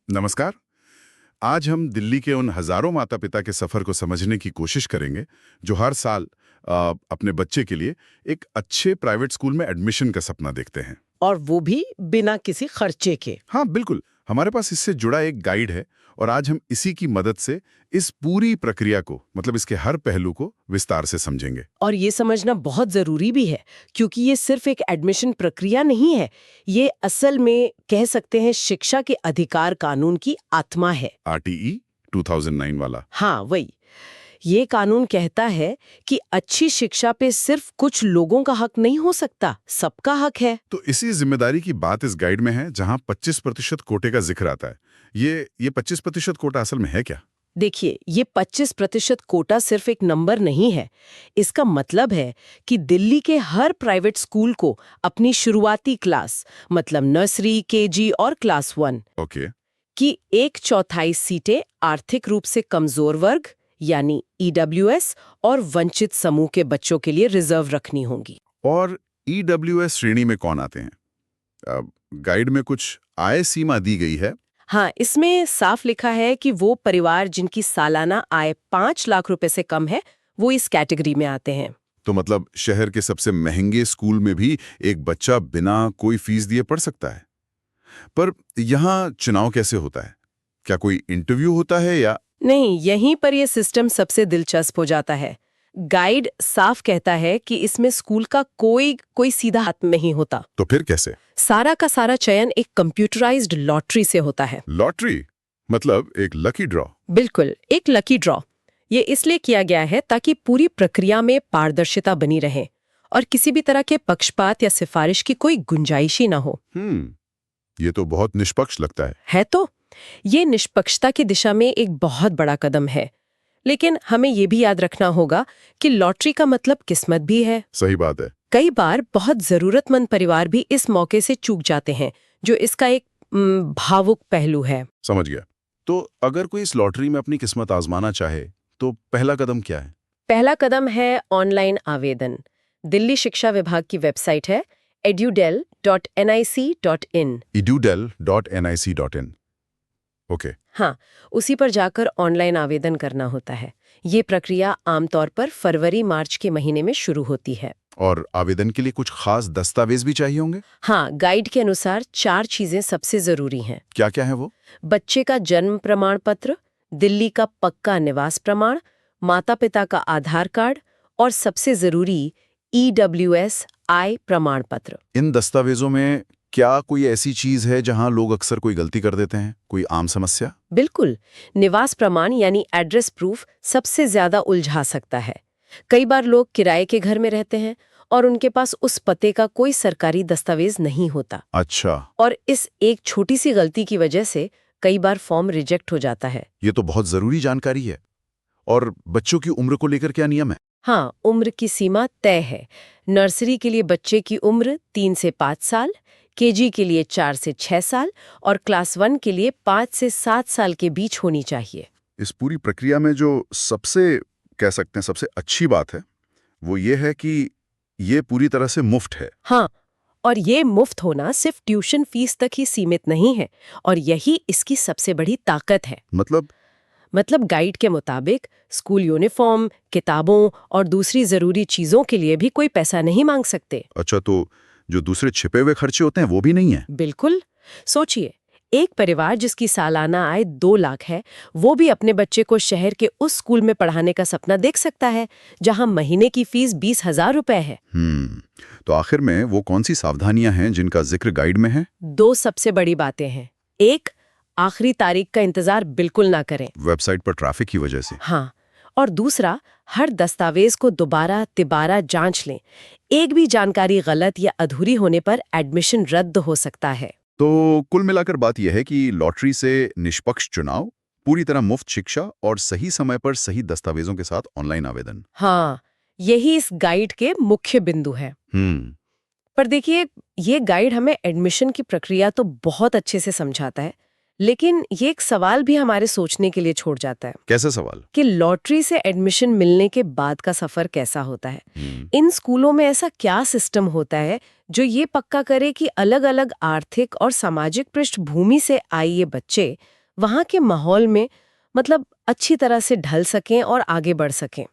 नमस्कार। आज हम दिल्ली के उन हजारों माता पिता के सफर को समझने की कोशिश करेंगे जो हर साल अपने बच्चे के लिए एक अच्छे प्राइवेट स्कूल में एडमिशन का सपना देखते हैं। और वो भी बिना किसी खर्चे के। हाँ बिल्कुल, हमारे पास इससे जुड़ा एक गाइड है और आज हम इसी की मदद से इस पूरी प्रक्रिया को, मतलब इसके हर पहलू को विस्तार से समझेंगे। और ये समझना बहुत जरूरी भी है, क्योंकि ये सिर्फ एक एडमिशन प्रक्रिया नहीं है, ये असल में कह सकते हैं शिक्षा के अधिकार कानून की आत्मा है। RTE 2009 वाला। हाँ वही। ये कानून कहता है कि अच्छी शिक्षा पे सिर्फ कुछ लोगों का हक नहीं हो सकता, सबका हक है। तो इसी जिम्मेदारी की बात इस गाइड में है, जहां 25% कोटे का जिक्र आता है। ये 25% कोटा असल में है क्या? देखिए, ये 25% कोटा सिर्फ एक नंबर नहीं है। इसका मतलब है कि दिल्ली के हर प्राइवेट स्कूल को अपनी शुरुआती क्लास, मतलब नर्सरी, केजी और क्लास 1 ओके। की 1/4 सीटें आर्थिक रूप से कमजोर वर्ग यानी EWS और वंचित समूह के बच्चों के लिए रिजर्व रखनी होंगी। और EWS श्रेणी में कौन आते हैं? गाइड में कुछ आय सीमा दी गई है? हाँ, इसमें साफ लिखा है कि वो परिवार जिनकी सालाना आय 5 लाख रुपए से कम है, वो इस कैटेगरी में आते हैं। तो मतलब शहर के सबसे महंगे स्कूल में भी एक बच्चा बिना कोई फीस दिए पढ़ सकता है। पर यहाँ चुनाव कैसे होता है? क्या कोई इंटरव्यू होता है या? नहीं, यहीं पर ये सिस्टम सबसे दिलचस्प हो जाता है। गाइड साफ कहता है कि इसमें स्कूल का कोई सीधा हाथ नहीं होता। तो फिर कैसे? सारा का सारा चयन एक कंप्यूटराइज्ड लॉटरी से होता है। लॉटरी मतलब एक लकी ड्रॉ? बिल्कुल, एक लकी ड्रॉ। ये इसलिए किया गया है ताकि पूरी प्रक्रिया में पारदर्शिता बनी रहे और किसी भी तरह के पक्षपात या सिफारिश की कोई गुंजाइश ही ना हो। ये तो बहुत निष्पक्ष लगता है। तो ये निष्पक्षता की दिशा में एक बहुत बड़ा कदम है। लेकिन हमें ये भी याद रखना होगा कि लॉटरी का मतलब किस्मत भी है। सही बात है। कई बार बहुत जरूरतमंद परिवार भी इस मौके से चूक जाते हैं, जो इसका एक भावुक पहलू है। समझ गया। तो अगर कोई इस लॉटरी में अपनी किस्मत आजमाना चाहे तो पहला कदम क्या है? पहला कदम है ऑनलाइन आवेदन। दिल्ली शिक्षा विभाग की वेबसाइट है edudel.nic.in। edudel.nic.in। ओके। हाँ, उसी पर जाकर ऑनलाइन आवेदन करना होता है। ये प्रक्रिया आमतौर पर फरवरी-मार्च के महीने में शुरू होती है। और आवेदन के लिए कुछ खास दस्तावेज भी चाहिए होंगे? हाँ, गाइड के अनुसार 4 चीजें सबसे जरूरी हैं। क्या क्या है वो? बच्चे का जन्म प्रमाण पत्र, दिल्ली का पक्का निवास प्रमाण, माता पिता का आधार कार्ड और सबसे जरूरी EWS आय प्रमाण पत्र। इन दस्तावेजों में क्या कोई ऐसी चीज है जहां लोग अक्सर कोई गलती कर देते हैं? कोई आम समस्या? बिल्कुल, निवास प्रमाण यानी एड्रेस प्रूफ सबसे ज्यादा उलझा सकता है। कई बार लोग किराए के घर में रहते हैं और उनके पास उस पते का कोई सरकारी दस्तावेज नहीं होता। अच्छा। और इस एक छोटी सी गलती की वजह से कई बार फॉर्म रिजेक्ट हो जाता है। ये तो बहुत जरूरी जानकारी है। और बच्चों की उम्र को लेकर क्या नियम है? हाँ, उम्र की सीमा तय है। नर्सरी के लिए बच्चे की उम्र 3 से 5 साल, केजी के लिए 4 से 6 साल और क्लास 1 के लिए 5 से 7 साल के बीच होनी चाहिए। इस पूरी प्रक्रिया में जो सबसे, कह सकते हैं सबसे अच्छी बात है, वो ये है कि ये पूरी तरह से मुफ्त है। हाँ, और ये मुफ्त होना सिर्फ ट्यूशन फीस तक ही सीमित नहीं है, और यही इसकी सबसे बड़ी ताकत है। मतलब गाइड के मुताबिक स्कूल यूनिफॉर्म, किताबों और दूसरी जरूरी चीजों के लिए भी कोई पैसा नहीं मांग सकते। अच्छा, तो जो दूसरे छिपे हुए खर्चे होते हैं वो भी नहीं है? बिल्कुल। सोचिए, एक परिवार जिसकी सालाना आय 2 लाख है, वो भी अपने बच्चे को शहर के उस स्कूल में पढ़ाने का सपना देख सकता है जहां महीने की फीस 20,000 रुपए है। तो आखिर में वो कौन सी सावधानियां हैं जिनका जिक्र गाइड में है? 2 सबसे बड़ी बातें हैं। एक, आखिरी तारीख का इंतजार बिल्कुल ना करें, वेबसाइट पर ट्रैफिक की वजह से। हाँ, और दूसरा, हर दस्तावेज को दोबारा तिबारा जांच लें। एक भी जानकारी गलत या अधूरी होने पर एडमिशन रद्द हो सकता है। तो कुल मिलाकर बात यह है कि लॉटरी से निष्पक्ष चुनाव, पूरी तरह मुफ्त शिक्षा और सही समय पर सही दस्तावेजों के साथ ऑनलाइन आवेदन। हाँ, यही इस गाइड के मुख्य बिंदु है। पर देखिए, ये गाइड हमें एडमिशन की प्रक्रिया तो बहुत अच्छे से समझाता है, लेकिन ये एक सवाल भी हमारे सोचने के लिए छोड़ जाता है। कैसा सवाल? कि लॉटरी से एडमिशन मिलने के बाद का सफर कैसा होता है। इन स्कूलों में ऐसा क्या सिस्टम होता है जो ये पक्का करे कि अलग-अलग आर्थिक और सामाजिक पृष्ठभूमि से आए ये बच्चे वहाँ के माहौल में मतलब अच्छी तरह से ढल सकें और आगे बढ़ सकें।